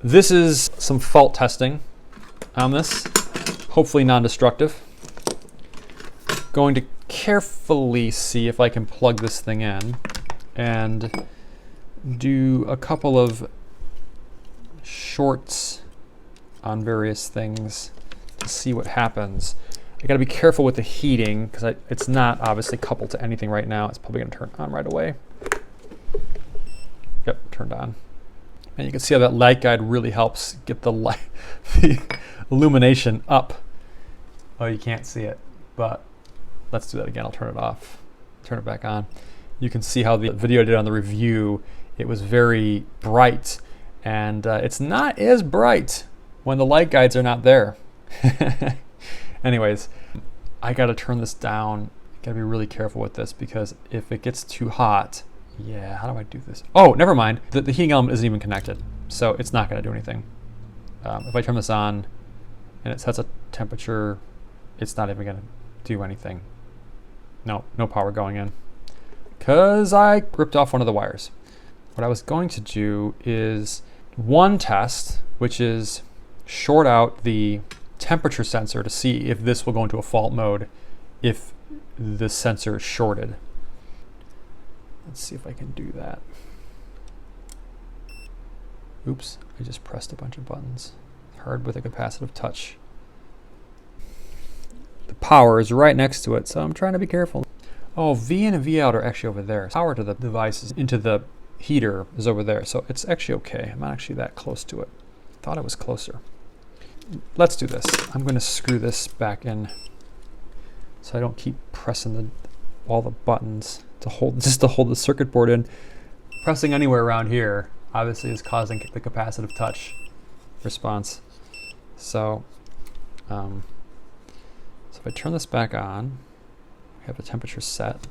This is some fault testing on this, hopefully non-destructive. Going to carefully see if I can plug this thing in and do a couple of shorts on various things to see what happens. I gotta be careful with the heating because it's not obviously coupled to anything right now. It's probably gonna turn on right away. Yep, turned on. And you can see how that light guide really helps get the light, the illumination up. Oh, you can't see it, but let's do that again. I'll turn it off, turn it back on. You can see how the video I did on the review, it was very bright, and it's not as bright when the light guides are not there. Anyways, I gotta turn this down. Gotta be really careful with this because if it gets too hot, yeah, how do I do this? Oh, never mind. The heating element isn't even connected, so it's not gonna do anything. If I turn this on and it sets a temperature, it's not even gonna do anything. No power going in because I ripped off one of the wires. What I was going to do is one test, which is short out the temperature sensor to see if this will go into a fault mode if the sensor is shorted. Let's see if I can do that. Oops, I just pressed a bunch of buttons. Hard with a capacitive touch. The power is right next to it, so I'm trying to be careful. Oh, V in and V out are actually over there. Power to the devices into the heater is over there, so it's actually okay. I'm not actually that close to it. Thought it was closer. Let's do this. I'm going to screw this back in so I don't keep pressing all the buttons to hold the circuit board in. Pressing anywhere around here obviously is causing the capacitive touch response. So if I turn this back on, I have the temperature set,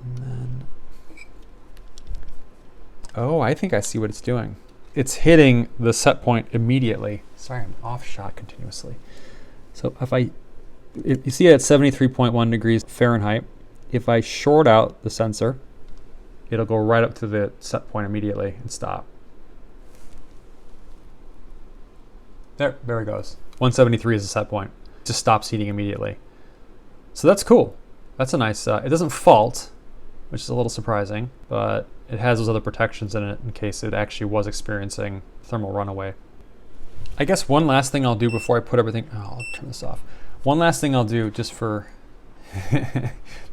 and then oh, I think I see what it's doing. It's hitting the set point immediately. Sorry, I'm off shot continuously. So if you see it at 73.1 degrees Fahrenheit, if I short out the sensor, it'll go right up to the set point immediately and stop. There it goes. 173 is the set point. It just stops heating immediately. So that's cool. That's a nice, it doesn't fault, which is a little surprising, but it has those other protections in it in case it actually was experiencing thermal runaway. I guess one last thing I'll do before I put everything, I'll turn this off. One last thing I'll do just for,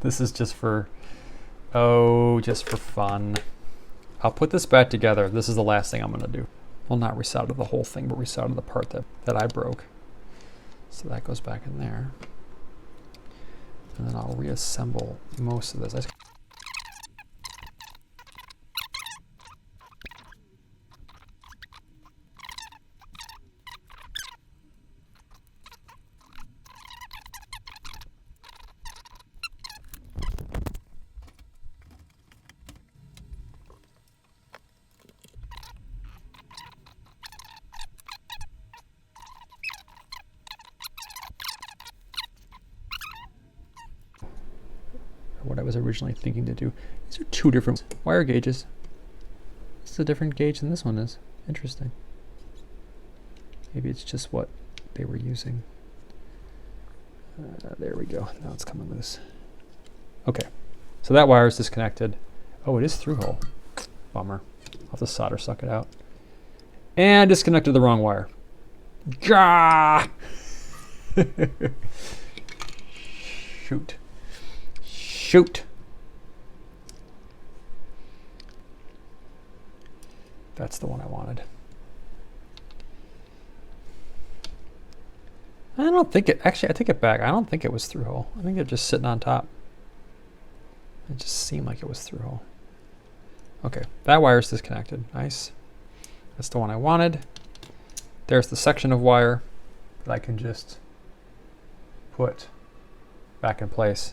this is just for fun. I'll put this back together. This is the last thing I'm gonna do. Well, not resolder the whole thing, but resolder the part that I broke. So that goes back in there. And then I'll reassemble most of this. What I was originally thinking to do. These are two different wire gauges. It's a different gauge than this one is. Interesting. Maybe it's just what they were using. There we go. Now it's coming loose. Okay, so that wire is disconnected. Oh, it is through hole. Bummer. I'll have to solder suck it out. And disconnected the wrong wire. Gah! Shoot. Shoot. That's the one I wanted. I don't think it, actually I take it back. I don't think it was through hole. I think it's just sitting on top. It just seemed like it was through hole. Okay, that wire's disconnected. Nice. That's the one I wanted. There's the section of wire that I can just put back in place.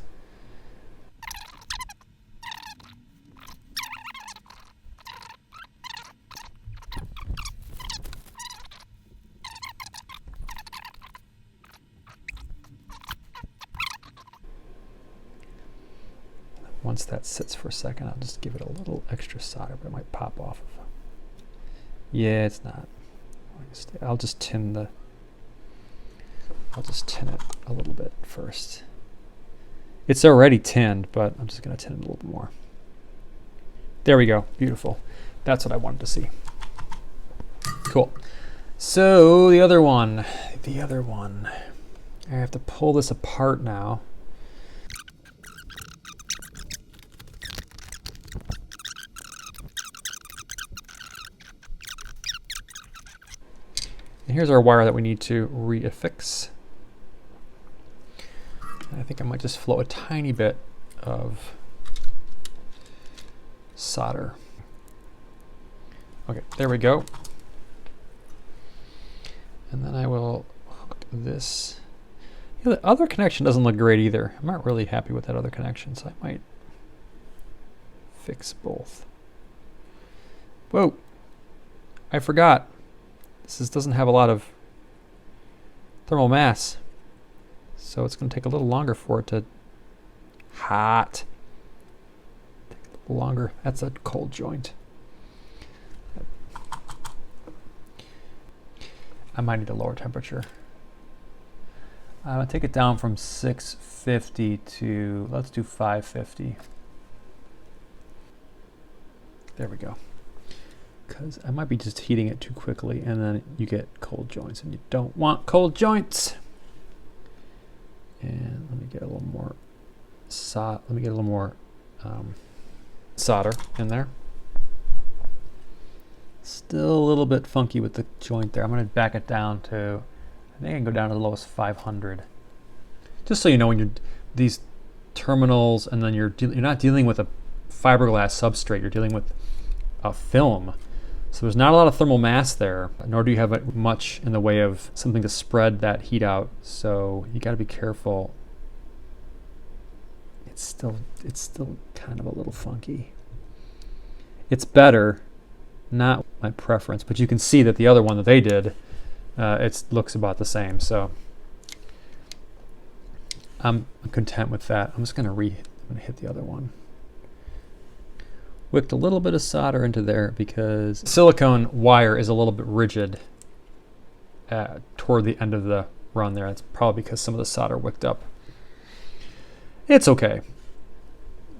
Once that sits for a second, I'll just give it a little extra solder, but it might pop off. Yeah, it's not. I'll just tin it a little bit first. It's already tinned, but I'm just going to tin it a little bit more. There we go. Beautiful. That's what I wanted to see. Cool. So the other one. I have to pull this apart now. And here's our wire that we need to reaffix. I think I might just flow a tiny bit of solder. Okay, there we go. And then I will hook this. You know, the other connection doesn't look great either. I'm not really happy with that other connection, so I might fix both. Whoa, I forgot. This doesn't have a lot of thermal mass, so it's going to take a little longer for it to take a little longer. That's a cold joint. I might need a lower temperature. I'm going to take it down from 650 to, let's do 550. There we go. Because I might be just heating it too quickly, and then you get cold joints, and you don't want cold joints. And let me get a little more solder in there. Still a little bit funky with the joint there. I'm going to back it down to, I think I can go down to the lowest 500. Just so you know, when you're these terminals, and then you're not dealing with a fiberglass substrate, you're dealing with a film. So there's not a lot of thermal mass there, nor do you have much in the way of something to spread that heat out. So you got to be careful. It's still kind of a little funky. It's better, not my preference, but you can see that the other one that they did, it looks about the same. So I'm content with that. I'm just going to hit the other one. Wicked a little bit of solder into there because silicone wire is a little bit rigid toward the end of the run there. It's probably because some of the solder wicked up. It's okay.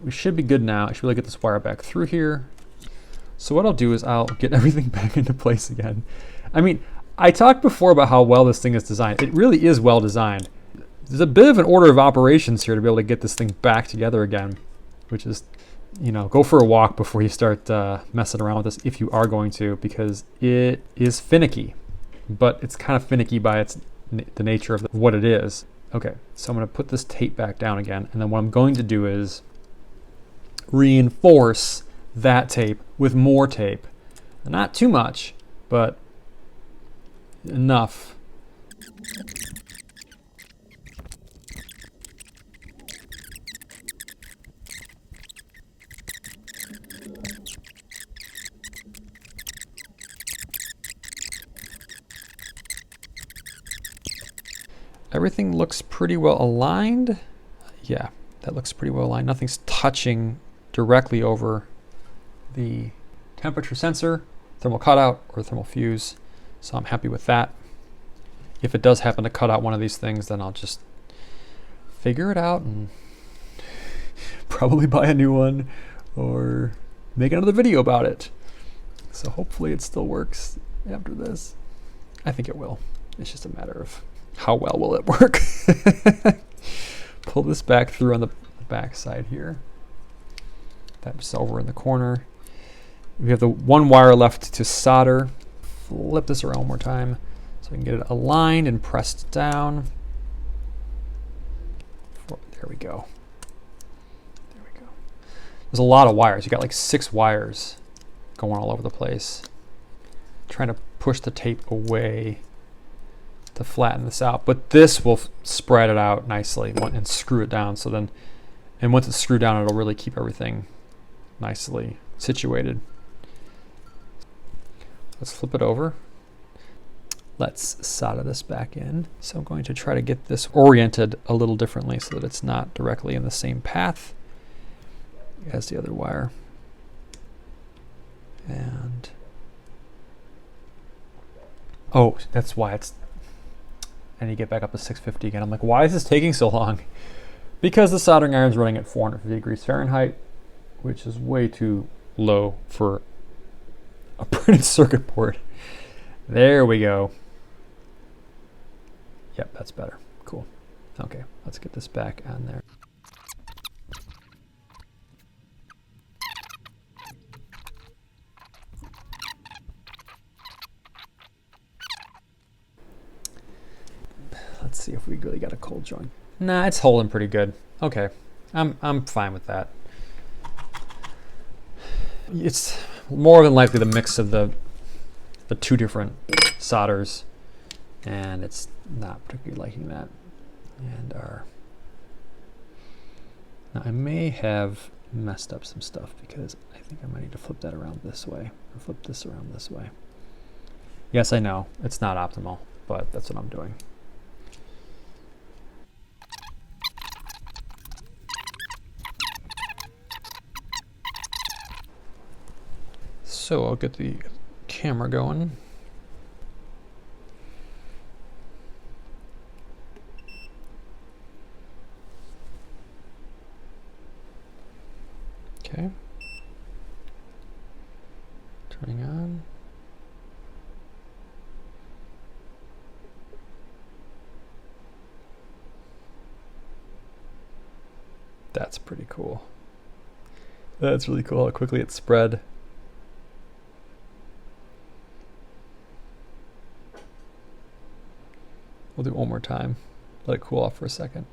We should be good now. I should really get this wire back through here. So what I'll do is I'll get everything back into place again. I mean, I talked before about how well this thing is designed. It really is well designed. There's a bit of an order of operations here to be able to get this thing back together again, which is, you know, go for a walk before you start messing around with this if you are going to, because it is finicky, but it's kind of finicky by the nature of what it is. Okay, so I'm going to put this tape back down again, and then what I'm going to do is reinforce that tape with more tape. Not too much, but enough. Everything looks pretty well aligned. Yeah, that looks pretty well aligned. Nothing's touching directly over the temperature sensor, thermal cutout, or thermal fuse. So I'm happy with that. If it does happen to cut out one of these things, then I'll just figure it out and probably buy a new one or make another video about it. So hopefully it still works after this. I think it will. It's just a matter of how well will it work. Pull this back through on the back side here. That's over in the corner. We have the one wire left to solder. Flip this around one more time so we can get it aligned and pressed down. There we go. There we go. There's a lot of wires. You got like 6 wires going all over the place. Trying to push the tape away to flatten this out, but this will spread it out nicely and screw it down. So then, and once it's screwed down, it'll really keep everything nicely situated. Let's flip it over. Let's solder this back in. So I'm going to try to get this oriented a little differently so that it's not directly in the same path as the other wire. And Oh, that's why it's, I need to get back up to 650 again. I'm like, why is this taking so long? Because the soldering iron's running at 450 degrees Fahrenheit, which is way too low for a printed circuit board. There we go. Yep, that's better. Cool. Okay, let's get this back on there. Let's see if we really got a cold joint. Nah, it's holding pretty good. Okay, I'm fine with that. It's more than likely the mix of the two different solders, and it's not particularly liking that. And now I may have messed up some stuff because I think I might need to flip that around this way, or flip this around this way. Yes, I know it's not optimal, but that's what I'm doing. So I'll get the camera going. Okay. Turning on. That's pretty cool. That's really cool how quickly it spread. We'll do it one more time. Let it cool off for a second.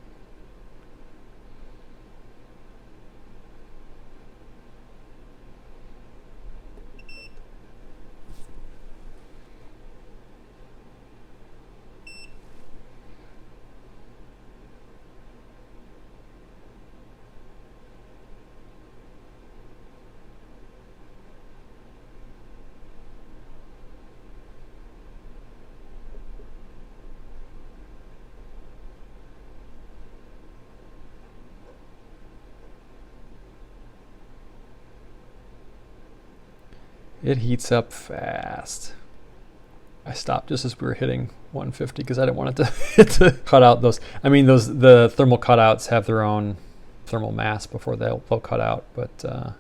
It heats up fast. I stopped just as we were hitting 150 because I didn't want it to cut out those. I mean, the thermal cutouts have their own thermal mass before they'll cut out, but I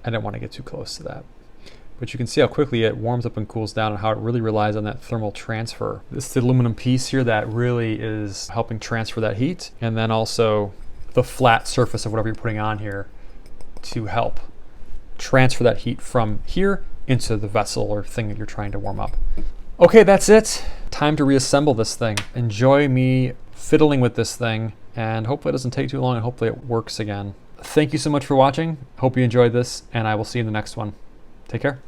didn't want to get too close to that. But you can see how quickly it warms up and cools down and how it really relies on that thermal transfer. This is the aluminum piece here that really is helping transfer that heat, and then also the flat surface of whatever you're putting on here to help transfer that heat from here into the vessel or thing that you're trying to warm up. Okay, that's it. Time to reassemble this thing. Enjoy me fiddling with this thing, and hopefully it doesn't take too long, and hopefully it works again. Thank you so much for watching. Hope you enjoyed this, and I will see you in the next one. Take care.